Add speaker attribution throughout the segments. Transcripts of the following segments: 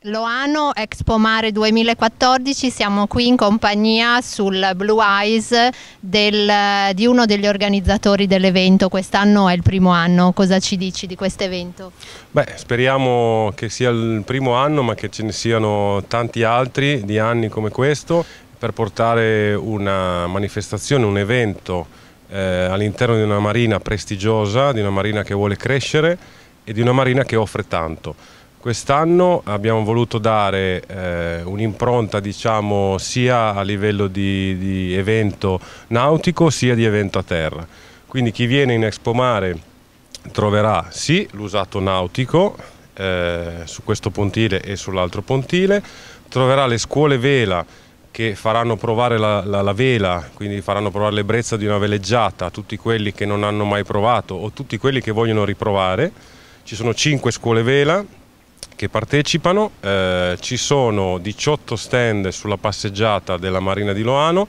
Speaker 1: Loano Expo Mare 2014, siamo qui in compagnia sul Blue Eyes di uno degli organizzatori dell'evento. Quest'anno è il primo anno, cosa ci dici di questo evento?
Speaker 2: Beh, speriamo che sia il primo anno, ma che ce ne siano tanti altri di anni come questo, per portare una manifestazione, un evento all'interno di una marina prestigiosa, di una marina che vuole crescere e di una marina che offre tanto. Quest'anno abbiamo voluto dare un'impronta, diciamo, sia a livello di evento nautico sia di evento a terra. Quindi chi viene in Expo Mare troverà sì l'usato nautico su questo pontile e sull'altro pontile, troverà le scuole vela che faranno provare la vela, quindi faranno provare l'ebbrezza di una veleggiata a tutti quelli che non hanno mai provato o tutti quelli che vogliono riprovare. Ci sono 5 scuole vela che partecipano, ci sono 18 stand sulla passeggiata della Marina di Loano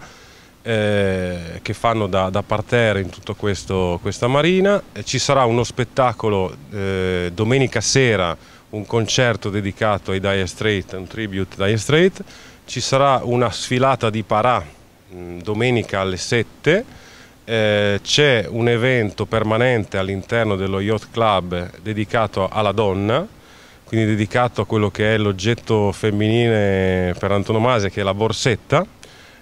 Speaker 2: che fanno da parterre in tutta questa marina. Ci sarà uno spettacolo domenica sera, un concerto dedicato ai Dire Straits, un tribute Dire Straits. Ci sarà una sfilata di parà domenica alle 7. C'è un evento permanente all'interno dello Yacht Club dedicato alla donna, quindi dedicato a quello che è l'oggetto femminile per antonomasia, che è la borsetta,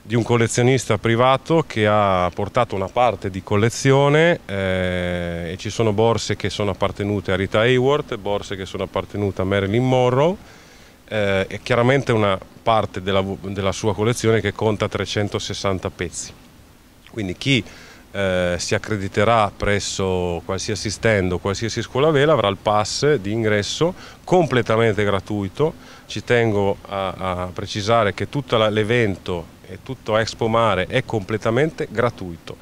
Speaker 2: di un collezionista privato che ha portato una parte di collezione e ci sono borse che sono appartenute a Rita Hayworth, borse che sono appartenute a Marilyn Monroe e chiaramente una parte della sua collezione che conta 360 pezzi. Quindi chi si accrediterà presso qualsiasi stand o qualsiasi scuola vela avrà il pass di ingresso completamente gratuito. Ci tengo a precisare che tutto l'evento e tutto Expo Mare è completamente gratuito.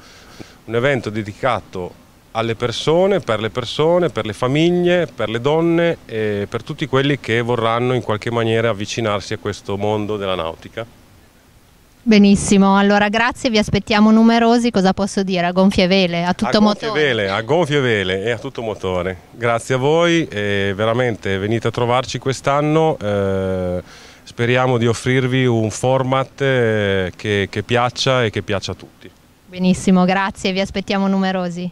Speaker 2: Un evento dedicato alle persone, per le famiglie, per le donne e per tutti quelli che vorranno in qualche maniera avvicinarsi a questo mondo della nautica.
Speaker 1: Benissimo, allora grazie, vi aspettiamo numerosi, cosa posso dire? A gonfie vele, a tutto motore.
Speaker 2: A gonfie vele e a tutto motore. Grazie a voi e veramente venite a trovarci quest'anno, speriamo di offrirvi un format che piaccia e che piaccia a tutti.
Speaker 1: Benissimo, grazie, vi aspettiamo numerosi.